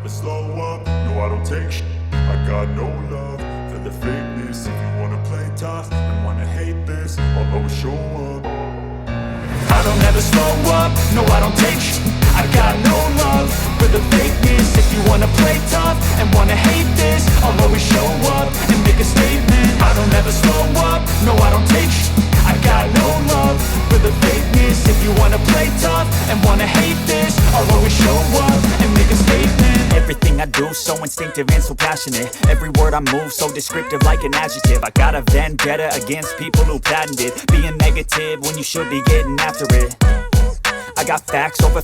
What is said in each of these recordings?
never slow up, no I don't take shit. I got no love for the fakeness. If you wanna play tough and wanna hate this, I'll always show up. I don't ever slow up, no I don't take shit. I got no love for the fakeness. If you wanna play tough and wanna hate this, I'll always show up and make a statement. I don't ever slow up, no I don't take shit. I got no love for the fakeness. If you wanna play tough and wanna hate this, I'll always show up and make a statement. Everything I do so instinctive and so passionate. Every word I move so descriptive like an adjective. I got a vendetta against people who patented being negative when you should be getting after it. I got facts over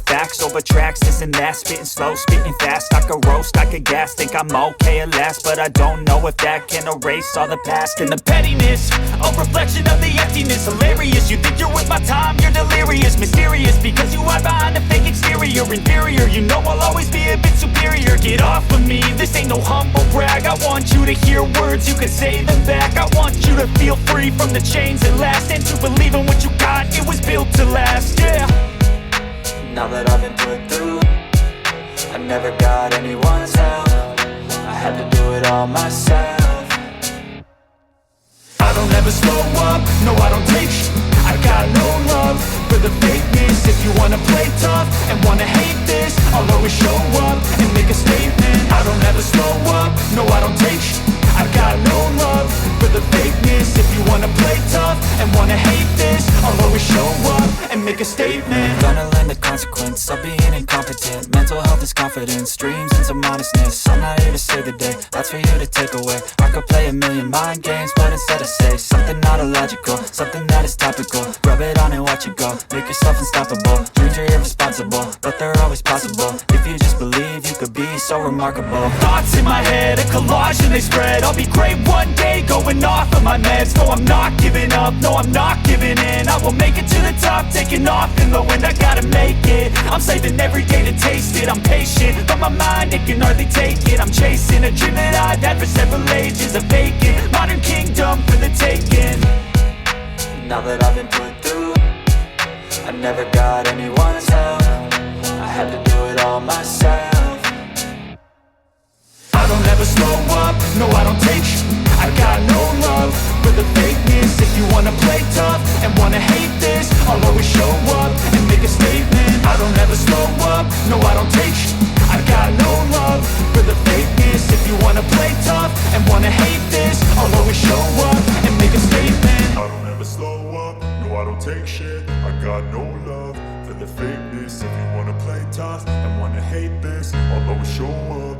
tracks, this and that. Spitting slow, spitting fast, I could roast, I could gas. Think I'm okay at last, but I don't know if that can erase all the past. And the pettiness, a reflection of the emptiness. Hilarious, you think you're with my time, you're delirious. Mysterious, because you hide behind a fake exterior. Inferior, you know I'll always be a bit superior. Get off of me, this ain't no humble brag. I want you to hear words, you can say them back. I want you to feel free from the chains that last, and to believe in what you got, it was built to last, yeah. Now that I've been put through, I never got anyone's help. I had to do it all myself. I don't ever slow up, no I don't take shit. I got no love for the fakeness. If you wanna play tough and wanna hate this, I'll always show up and make a statement. I don't ever slow up, no I don't take shit. I got no love for the fakeness. If you wanna play tough and wanna hate this, I'll always show up and make a statement. Gonna learn the consequence of being incompetent. Mental health is confidence, dreams and some honestness. I'm not here to save the day, that's for you to take away. I could play a million mind games, but instead I say something not illogical, something that is topical. Rub it on and watch it go, make yourself unstoppable. Dreams are irresponsible, but they're always possible. If you just believe, you could be so remarkable. Thoughts in my head, a collage and they spread. I'll be great one day, going off of my meds. No, I'm not giving up, no, I'm not giving in. I will make it to the top, taking off in the wind. I gotta make it, I'm saving every day to taste it. I'm patient, but my mind, it can hardly take it. I'm chasing a dream that I've had for several ages. A vacant, modern kingdom for the taking. Now that I've been put through, I never got anyone's help. I had to do it all myself. I don't ever slow up, no I don't take shit. I got no love for the fakeness. If you wanna play tough and wanna hate this, I'll always show up and make a statement. I don't ever slow up, no I don't take shit. I got no love for the fakeness. If you wanna play tough and wanna hate this, I'll always show up and make a statement. I don't ever slow up, no I don't take shit. I got no love for the fakeness. If you wanna play tough and wanna hate this, I'll always show up.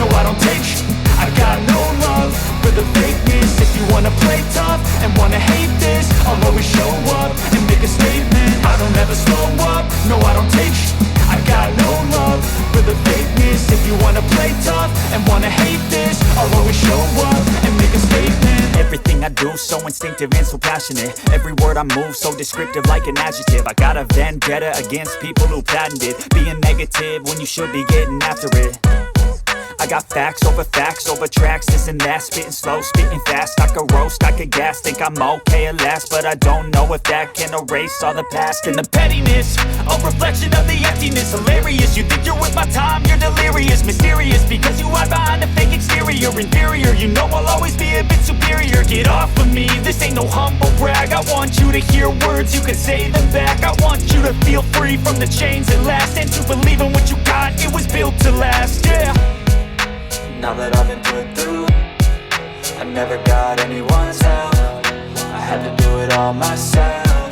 no I don't take sh**. I got no love for the fakeness. If you wanna play tough and wanna hate this, I'll always show up and make a statement. I don't ever slow up, no I don't take sh**. I got no love for the fakeness. If you wanna play tough and wanna hate this, I'll always show up and make a statement. Everything I do so instinctive and so passionate. Every word I move so descriptive like an adjective. I got a vendetta against people who patented being negative when you should be getting after it. I got facts over tracks, this and that. Spitting slow, spitting fast. I could roast, I could gas. Think I'm okay at last, but I don't know if that can erase all the past. And the pettiness, a reflection of the emptiness. Hilarious, you think you're worth my time, you're delirious. Mysterious, because you hide behind a fake exterior. Inferior, you know I'll always be a bit superior. Get off of me, this ain't no humble brag. I want you to hear words, you can say them back. I want you to feel free from the chains that last, and to believe in what you got, it was built to last, yeah. Now that I've been put through, I never got anyone's help. I had to do it all myself.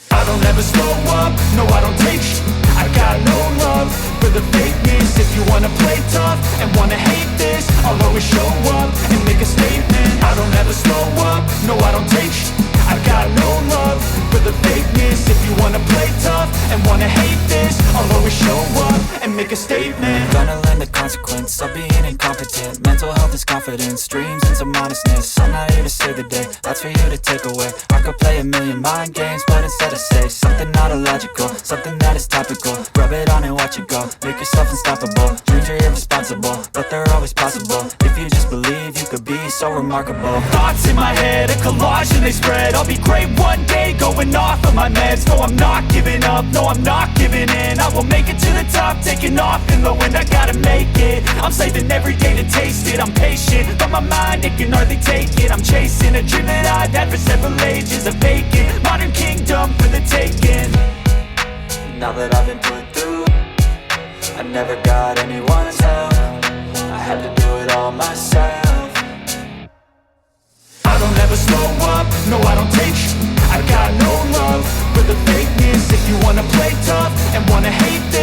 I don't ever slow up, no I don't take sh**. I got no love for the fakeness. If you wanna play tough and wanna hate this, I'll always show up and make a statement. I don't ever slow up, no I don't take sh**. I got no love for the fakeness. If you wanna play tough and wanna hate this, I'll always show up and make a statement. Gonna learn the consequence of being incompetent. Mental health is confidence, dreams and some honestness. I'm not here to save the day, that's for you to take away. I could play a million mind games, but instead I say something not illogical, something that is topical. Rub it on and watch it go, make yourself unstoppable. Dreams are irresponsible, but they're always possible. If you just believe, you could be so remarkable. Thoughts in my head, a collage and they spread. I'll be great one day, going off of my meds. No, I'm not giving up, no, I'm not giving in. I will make it to the top, taking off in the wind. I gotta make it, I'm saving every day to taste it. I'm patient, but my mind, it can hardly take it. I'm chasing a dream that I've had for several ages. A vacant, modern kingdom for the taking. Now that I've been put through, I never got anyone's help. I had to do it all myself. I don't ever slow up, no I don't take sh**. I got no love for the fakeness. If you wanna play tough and wanna hate this,